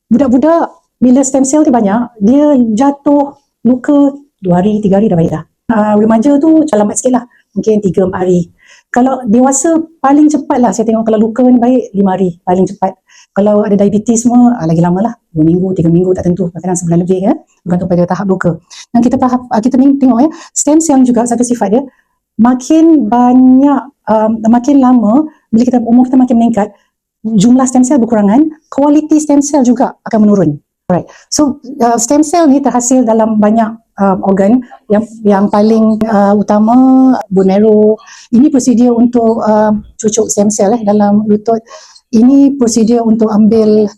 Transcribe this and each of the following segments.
Budak-budak bila stem cell tu banyak, dia jatuh luka 2 hari, 3 hari dah baik dah. Remaja tu macam lambat sikit lah, mungkin 3-4 hari. Kalau dewasa paling cepat lah saya tengok, kalau luka ni baik 5 hari paling cepat. Kalau ada diabetes semua lagi lama lah, 2 minggu, 3 minggu tak tentu, kadang-kadang sebulan lebih ya, bergantung pada tahap luka. Dan kita tengok ya, stem cell juga satu sifat dia, makin banyak, makin lama bila umur kita makin meningkat, jumlah stem cell berkurangan, kualiti stem cell juga akan menurun. Right. So stem cell ni terhasil dalam banyak organ, yang paling utama bone marrow. Ini prosedur untuk cucuk stem cell dalam lutut. Ini prosedur untuk ambil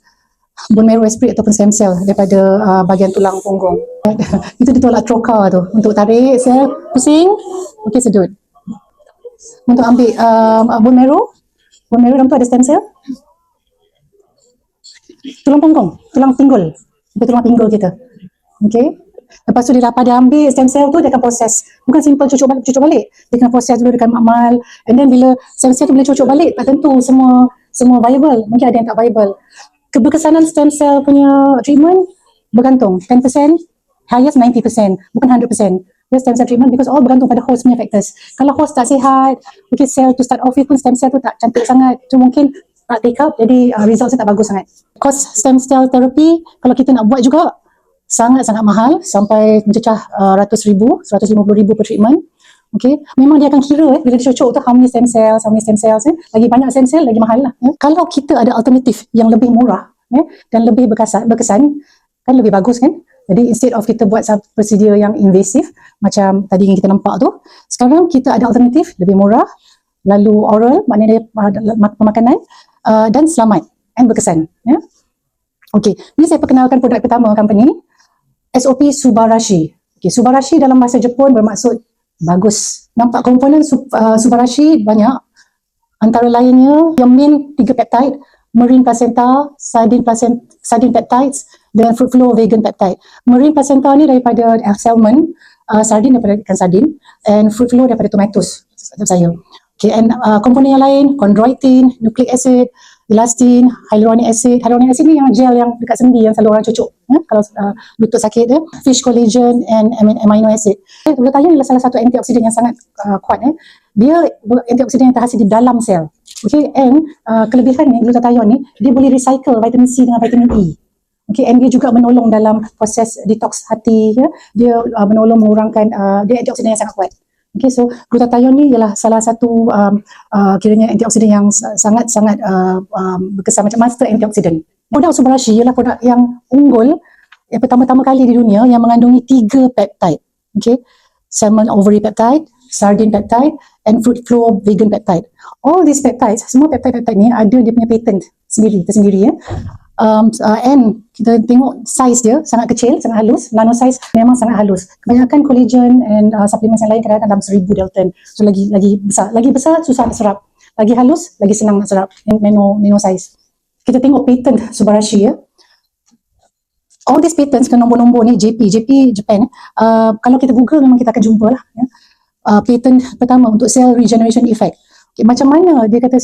bone marrow aspirate ataupun stem cell daripada bahagian tulang punggung. Itu ditolak trocar tu untuk tarik sel, pusing, okey sedut. Untuk ambil bone marrow dalam tu ada stem cell. Tulang punggung, tulang pinggul, tulang pinggul kita. Okey. Lepas tu dia pada ambil stem cell tu, dia akan proses. Bukan simple cucuk balik. Dia akan proses dulu dekat makmal. And then bila stem cell tu boleh cucuk balik, tak tentu semua viable. Mungkin ada yang tak viable. Keberkesanan stem cell punya treatment bergantung. 10%, highest 90%, bukan 100%. Dia stem cell treatment because all bergantung pada host punya factors. Kalau host tak sihat, mungkin cell tu start off with pun stem cell tu tak cantik sangat. Tu mungkin tak take up, jadi result tak bagus sangat. Cost stem cell therapy, kalau kita nak buat juga, sangat-sangat mahal, sampai mencecah ratus ribu, 150,000 per treatment. Okay. Memang dia akan kira bila dia cucuk tu how many stem cells, lagi banyak stem cell, lagi mahal lah. Kalau kita ada alternatif yang lebih murah dan lebih berkesan, kan lebih bagus kan. Jadi instead of kita buat satu prosedur yang invasif macam tadi yang kita nampak tu, sekarang kita ada alternatif lebih murah, lalu oral, maknanya pemakanan, dan selamat dan berkesan. Okey, ini saya perkenalkan produk pertama company, SOP Subarashi. Okay, Subarashi dalam bahasa Jepun bermaksud bagus. Nampak komponen Subarashi banyak. Antara lainnya yang main 3 peptide, marine placenta, sardine peptides dengan fruit flow vegan peptide. Marine placenta ni daripada salmon, sardine daripada ikan sardin, and fruit flow daripada tomatoes saya. Okay, and komponen yang lain, chondroitin, nucleic acid, elastin, hyaluronic acid. Hyaluronic acid ni yang gel yang dekat sendi yang selalu orang cucuk kalau lutut sakit dia. Fish collagen and amino acid. Glutathione adalah salah satu antioksidan yang sangat kuat. Dia antioksidan yang terhasil di dalam sel. Okay, and kelebihan ni glutathione ni, dia boleh recycle vitamin C dengan vitamin E. Okay, and dia juga menolong dalam proses detox hati. Dia menolong mengurangkan, dia antioksidan yang sangat kuat. Okay, so glutathione ni ialah salah satu kiranya antioksidan yang sangat-sangat berkesan, macam master antioksidan. Produk Subarashi ialah produk yang unggul, yang pertama-tama kali di dunia yang mengandungi 3 peptide. Okay, salmon ovary peptide, sardine peptide, and fruit flow vegan peptide. All these peptides, semua peptide-peptide ni ada dia punya patent tersendiri ya. And kita tengok size dia sangat kecil, sangat halus, nano size, memang sangat halus. Kebanyakan collagen and supplements yang lain kadang-kadang dalam 1000 Dalton. So lagi besar susah nak serap. Lagi halus, lagi senang nak serap. Nano size. Kita tengok patent Subarashi ya. All these patents ke nombor-nombor ni JP Japan. Kalau kita Google memang kita akan jumpa lah ya. Patent pertama untuk cell regeneration effect. Okay, macam mana dia kata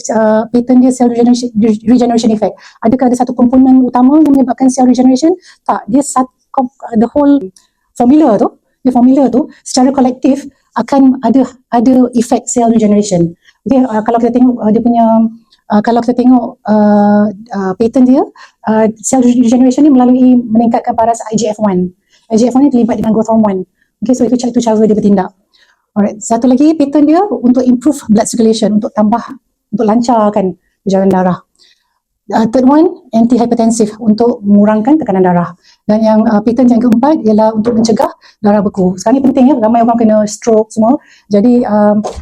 patent dia cell regeneration effect? Adakah ada satu komponen utama yang menyebabkan cell regeneration? Tak, dia the whole formula tu secara kolektif akan ada efek cell regeneration. Okay, kalau kita tengok dia punya patent dia, cell regeneration ni melalui meningkatkan paras IGF-1. IGF-1 ni terlibat dengan growth hormone. Okay, so itu cara dia bertindak. Alright, satu lagi patent dia untuk improve blood circulation, untuk lancarkan perjalanan darah. Third one, anti-hypertensive, untuk mengurangkan tekanan darah. Dan yang patent yang keempat ialah untuk mencegah darah beku. Sekarang ni penting ya, ramai orang kena stroke semua. Jadi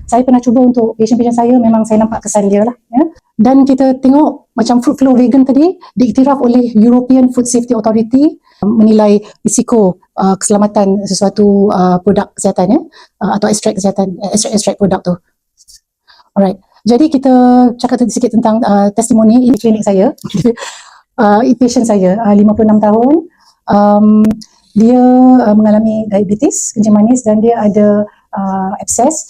saya pernah cuba untuk patient-patient saya, memang saya nampak kesan dia lah ya. Dan kita tengok macam fruit flow vegan tadi diiktiraf oleh European Food Safety Authority, menilai risiko keselamatan sesuatu produk kesihatan ya, atau ekstrak kesihatan, ekstrak produk tu. Alright. Jadi kita cakap sedikit tentang testimoni ini klinik saya. Patient saya 56 tahun. Dia mengalami diabetes, kencing manis, dan dia ada abscess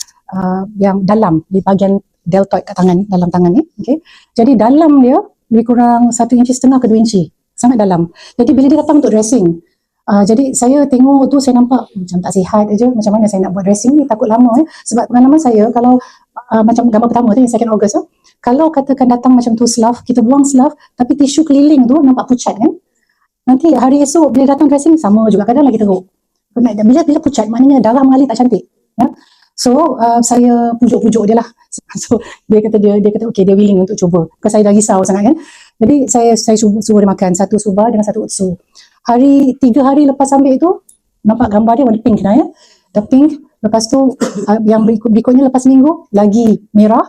yang dalam di bahagian deltoid kat tangan, dalam tangan ni. Okay. Jadi dalam dia lebih kurang 1,5 inci ke 2 inci. sangat dalam. Jadi bila dia datang untuk dressing, jadi saya tengok tu, saya nampak macam tak sihat aja. Macam mana saya nak buat dressing ni, takut lama sebab pengalaman saya kalau macam gambar pertama tu yang 2 Ogos tu, kalau katakan datang macam tu slough, kita buang slough tapi tisu keliling tu nampak pucat kan, nanti hari esok bila datang dressing sama juga, kadang lagi teruk. Bila pucat maknanya darah mengalir tak cantik ya? So saya pujuk-pujuk dia lah. So dia kata okay, dia willing untuk cuba, because saya dah risau sangat kan. Jadi saya suruh dia makan 1 suba dengan 1 utsu. 3 hari lepas ambil tu, nampak gambar dia warna pink dah ya, dah pink. Lepas tu yang berikutnya lepas minggu lagi merah,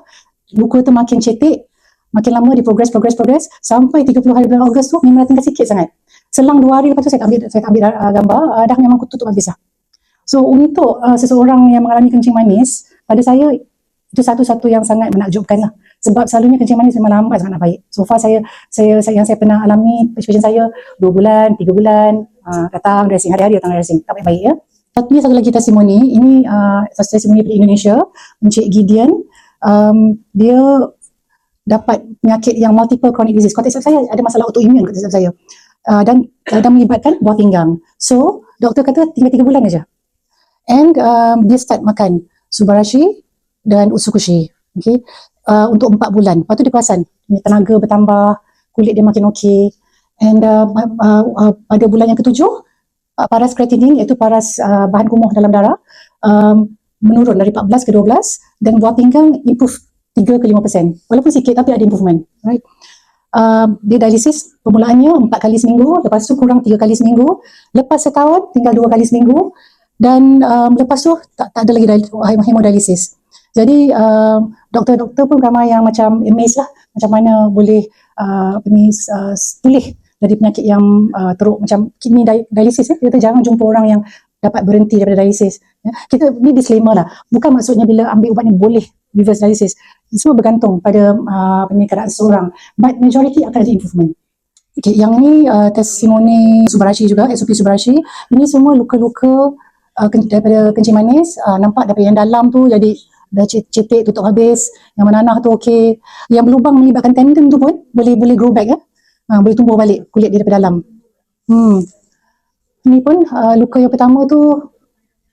luka tu makin cetek, makin lama dia progress sampai 30 hari bulan Ogos tu memang tinggal sikit sangat. Selang 2 hari lepas tu saya ambil gambar, dah memang tutup habis lah. So untuk seseorang yang mengalami kencing manis, pada saya itu satu-satu yang sangat menakjubkan lah. Sebab selalunya kencing manis memang lambat sangat nak baik. So far saya yang saya pernah alami, pasien saya 2 bulan, 3 bulan datang dressing, hari-hari datang dressing, tak baik-baik ya. Satu lagi testimoni, ini testimoni dari Indonesia, Encik Gideon. Dia dapat penyakit yang multiple chronic disease. Konteks saya ada masalah autoimun konteks saya. Dan melibatkan buah pinggang. So doktor kata tinggal 3 bulan aja. And dia start makan subarashi dan utsukushi. Okay. Untuk 4 bulan. Lepas tu dia perasan tenaga bertambah, kulit dia makin okey. And pada bulan yang ke-7, paras creatinine, iaitu paras bahan kumuh dalam darah, menurun dari 14 ke 12, dan buah pinggang improve 3 ke 5%. Walaupun sikit tapi ada improvement. Right? Dia dialisis permulaannya 4 kali seminggu, lepas tu kurang 3 kali seminggu, lepas setahun tinggal 2 kali seminggu, dan lepas tu tak ada lagi hemodialisis. Jadi doktor-doktor pun ramai yang macam amazed lah, macam mana boleh pulih dari penyakit yang teruk macam kidney dialysis. Kita jangan jumpa orang yang dapat berhenti daripada dialysis. Kita ni disclaimer lah, bukan maksudnya bila ambil ubat ni boleh reverse dialysis. Semua bergantung pada keadaan seseorang, but majority akan ada improvement. Okay, yang ni testimoni Subarashi juga, SOP Subarashi. Ini semua luka-luka daripada kencing manis, nampak daripada yang dalam tu jadi dah cetek, tutup habis. Yang menanah tu okey. Yang berlubang melibatkan tendon tu pun boleh grow back ya. Boleh tumbuh balik kulit dia daripada dalam. Ini pun luka yang pertama tu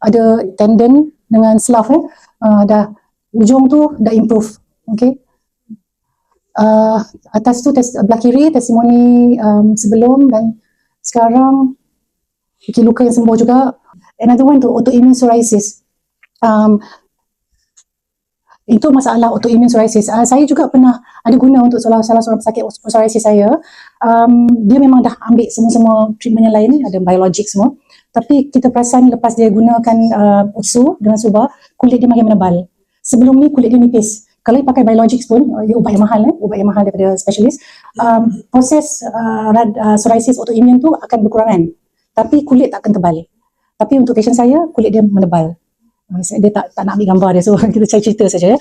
ada tendon dengan slough dah ujung tu dah improve. Okey. Atas tu belah kiri testimoni sebelum dan sekarang. Okay, luka yang sembuh juga. Another one tu autoimmune psoriasis. Itu masalah autoimmune psoriasis. Saya juga pernah ada guna untuk salah seorang pesakit psoriasis saya. Dia memang dah ambil semua treatment yang lain, ada biologik semua. Tapi kita perasan lepas dia gunakan utsu dengan suba, kulit dia makin menebal. Sebelum ni kulit dia nipis. Kalau dia pakai biologik pun, ubat yang mahal daripada specialist, proses psoriasis autoimmune tu akan berkurangan. Tapi kulit tak akan tebal. Tapi untuk pasien saya, kulit dia menebal. Dia tak nak ambil gambar dia, so saya cerita saja ya.